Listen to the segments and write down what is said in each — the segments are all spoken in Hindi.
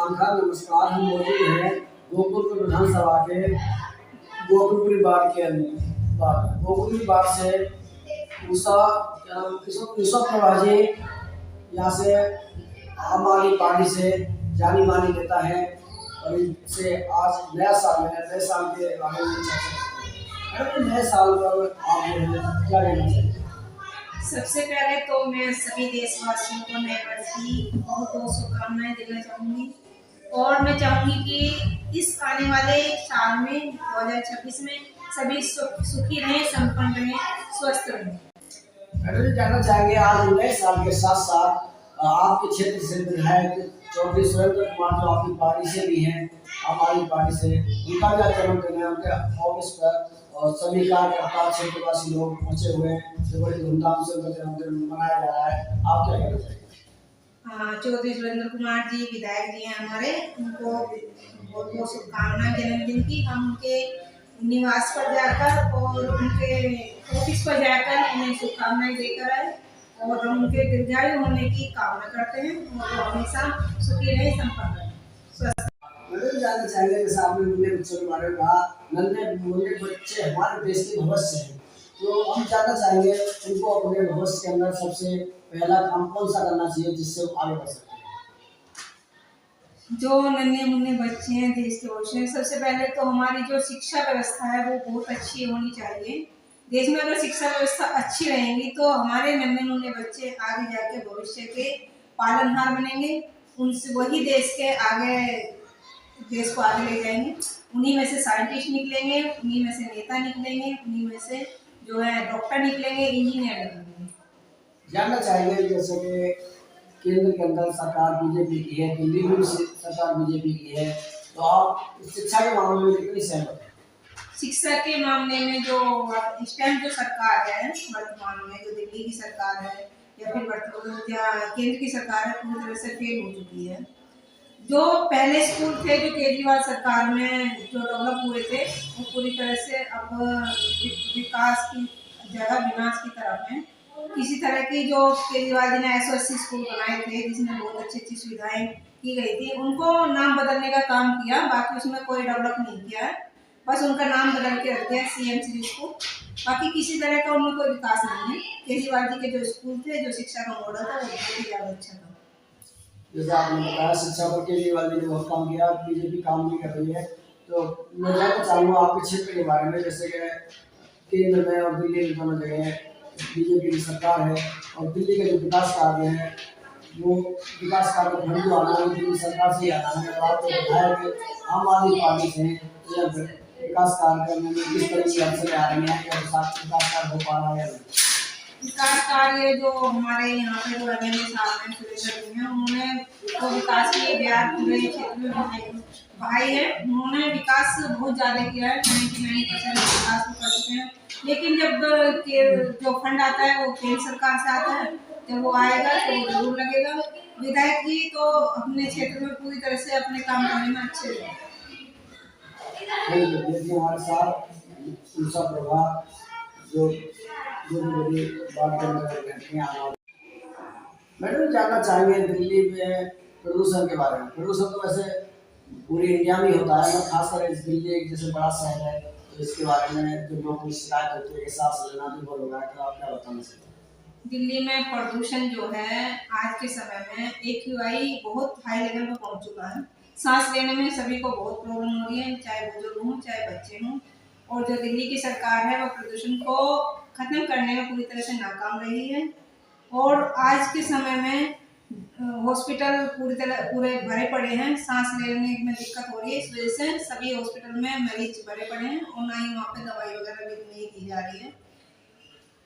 इस्लाम खान। नमस्कार। हम मौजूद हैं गोकुलपुर विधानसभा के गोकुलपुरी वार्ड के अंदर। गोकुलपुरी वार्ड से उषा प्रभाजी यहाँ से आम आदमी पार्टी से जानी मानी नेता है और इनसे आज नया साल है। नए साल के बारे में चर्चा करते हैं। नए साल पर आप क्या कहना चाहिए? सबसे पहले तो मैं सभी देशवासियों को नए वर्ष की बहुत बहुत शुभकामनाएं देना चाहूँगी और मैं चाहूँगी कि इस आने वाले साल में 2026 में सभी सुखी रहें, संपन्न रहें, स्वस्थ रहें। मैडम जानना चाहेंगे आज नए साल के साथ साथ आपके क्षेत्र से विधायक चौधरी सुरेंद्र कुमार जो आपकी पार्टी से भी हैं, आम आदमी पार्टी से, उनका क्या जन्मदिन है, उनके ऑफिस पर और सभी कार्यकर्ता क्षेत्रवासी लोग पहुंचे हुए हैं, जो बड़ी धूमधाम से उनका जन्मदिन मनाया जा रहा है। आप क्या कहना चाहेंगे? चौधरी सुरेंद्र कुमार जी विधायक जी हैं हमारे, उनको बहुत बहुत शुभकामनाएं जन्मदिन की। हम उनके निवास पर जाकर और उनके ऑफिस पर जाकर उन्हें शुभकामनाएं देकर आए और हम उनके दीर्घायु होने की कामना करते हैं और वो हमेशा सुखी रहे, संपन्न रहे, स्वस्थ। मैडम जानना चाहेंगे जैसे आपने नन्हे बच्चों के बारे में कहा, नन्हे मुन्ने बच्चे हमारे देश के भविष्य हैं, तो हम जानना चाहेंगे उनको अपने भविष्य के अंदर सबसे पहला काम कौन सा करना चाहिए जिससे वो आगे बढ़ सकते हैं? जो नन्हे मुन्ने बच्चे हैं देश के भविष्य में, सबसे पहले तो हमारी जो शिक्षा व्यवस्था है वो बहुत अच्छी होनी चाहिए। देश में अगर शिक्षा व्यवस्था अच्छी रहेगी तो हमारे नन्हे मुन्ने बच्चे आगे जाके भविष्य के पालनहार बनेंगे, उनसे वही देश के आगे देश को आगे ले जाएंगे। उन्हीं में से साइंटिस्ट निकलेंगे, उन्हीं में से नेता निकलेंगे, उन्हीं में से जो है डॉक्टर निकलेंगे, इंजीनियर निकलेंगे। जानना चाहेंगे जैसे कि केंद्र के अंदर सरकार बीजेपी की है, दिल्ली में भी सरकार बीजेपी की है, तो आप शिक्षा के मामले में कितनी सहमत हैं? शिक्षा के मामले में जो इस टाइम जो सरकार है वर्तमान में, जो दिल्ली की सरकार है या फिर केंद्र की सरकार है, पूरी तरह से फेल हो चुकी है। जो पहले स्कूल थे जो केजरीवाल सरकार में जो डेवलप हुए थे वो पूरी तरह से अब विकास की जगह विनाश की तरफ है। किसी तरह की जो केजरीवाल जी ने 180 स्कूल बनाए थे जिसमें बहुत अच्छी अच्छी सुविधाएं की गई थी, उनको नाम बदलने का काम किया, बाकी उसमें कोई डेवलप नहीं किया है। बस उनका नाम बदल के रख दिया CMC स्कूल, बाकी किसी तरह का उनमें कोई विकास नहीं है। केजरीवाल जी के जो स्कूल थे, जो शिक्षा का मॉडल था वो बहुत ही ज़्यादा अच्छा था। जैसे आपने बताया शिक्षा पर केजरीवाल जी ने बहुत काम किया, बीजेपी काम नहीं कर रही है, तो मैं जानना चाहूँगा आपके क्षेत्र के बारे में। जैसे कि केंद्र में और दिल्ली में दोनों जगह बीजेपी की सरकार है और दिल्ली के जो विकास कार्य है वो विकास कार्य फंड जो आना है दिल्ली सरकार से ही आना है, और आपके विधायक आम आदमी पार्टी से या विकास कार्य करने में किस तरह की अड़चनें आ रही हैं या विकास कार्य हो पा रहा है? विकास कार्य जो हमारे यहाँ पे जो MLA साहब हैं सुरेंद्र जी हैं, उन्होंने तो विकास के बिहार पूरे क्षेत्र में भाई है, उन्होंने विकास बहुत ज़्यादा किया है, 99% विकास कर चुके हैं। लेकिन जब जो फंड आता है वो केंद्र सरकार से आता है, जब वो आएगा तो वो जरूर लगेगा। विधायक जी तो अपने क्षेत्र में पूरी तरह से अपने काम करने में अच्छे हैं। हमारे साथ उषा प्रभा जो बड़ी बात करते हैं। मैडम जानना चाहेंगे दिल्ली में प्रदूषण के बारे में। प्रदूषण तो वैसे पूरी इंडिया में होता है, मगर खासकर दिल्ली एक जैसे बड़ा शहर है तो इसके बारे में जो लोगों की शिकायत होती है कि सांस लेना भी बहुत हो रहा है, तो आप क्या बताना चाहते हैं? दिल्ली में प्रदूषण जो है आज के समय में AQI बहुत हाई लेवल पर पहुंच चुका है। सांस लेने में सभी को बहुत प्रॉब्लम हो रही है, चाहे बुजुर्ग हों चाहे बच्चे हों। और जो दिल्ली की सरकार है वो प्रदूषण को खत्म करने में पूरी तरह से नाकाम रही है। और आज के समय में हॉस्पिटल पूरे भरे पड़े हैं, सांस लेने में दिक्कत हो रही है, इस वजह से सभी हॉस्पिटल में मरीज भरे पड़े हैं और ना ही वहाँ पे दवाई वगैरह भी नहीं दी जा रही है।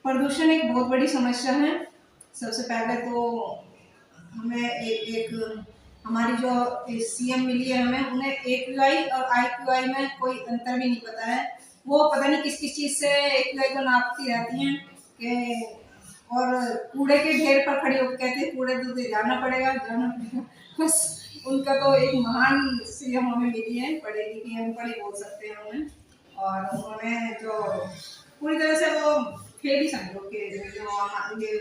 प्रदूषण एक बहुत बड़ी समस्या है। सबसे पहले तो हमें एक हमारी जो CM मिली है हमें, उन्हें AQI और IQI में कोई अंतर भी नहीं पता है। वो पता नहीं किस किस चीज़ से AQI को नापती रहती हैं कि, और कूड़े के ढेर पर खड़ी होकर कहते हैं कूड़े तो जाना पड़ेगा। बस उनका तो एक महान CM हमें मिली है, पढ़े लिखी हम पढ़ी बोल सकते हैं उन्हें। और उन्होंने जो पूरी तरह से वो फेल ही समझो कि जो ये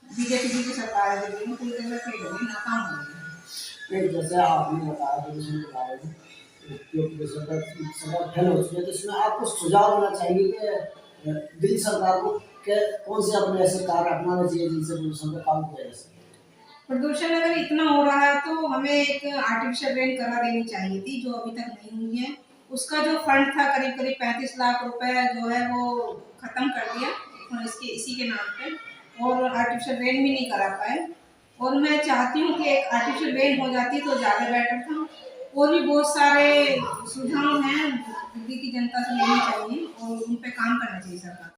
बीजेपी की सरकार है दिल्ली में पूरी तरह से फेल हो गई, नाकाम हो गई। नहीं, जैसे आपने बताया प्रदूषण के बारे में, जो प्रदूषण का सरकार फैल हो चुकी है, तो इसमें आपको सुझाव देना चाहिए कि दिल्ली सरकार को कौन से अपने ऐसे कार्य अपनाने चाहिए जिनसे प्रदूषण पर काबू किया जा सके। प्रदूषण अगर इतना हो रहा है तो हमें एक आर्टिफिशियल रेन करा देनी चाहिए थी, जो अभी तक नहीं हुई है। उसका जो फंड था करीब करीब 35 लाख रुपए जो है वो खत्म कर दिया और इसी के नाम पे, और आर्टिफिशियल रेन भी नहीं करा पाए। और मैं चाहती हूँ कि एक आर्टिफिशियल रेन हो जाती तो ज़्यादा बेटर था। और भी बहुत सारे सुझाव हैं दिल्ली की जनता से लेने चाहिए और उन पे काम करना चाहिए सरकार।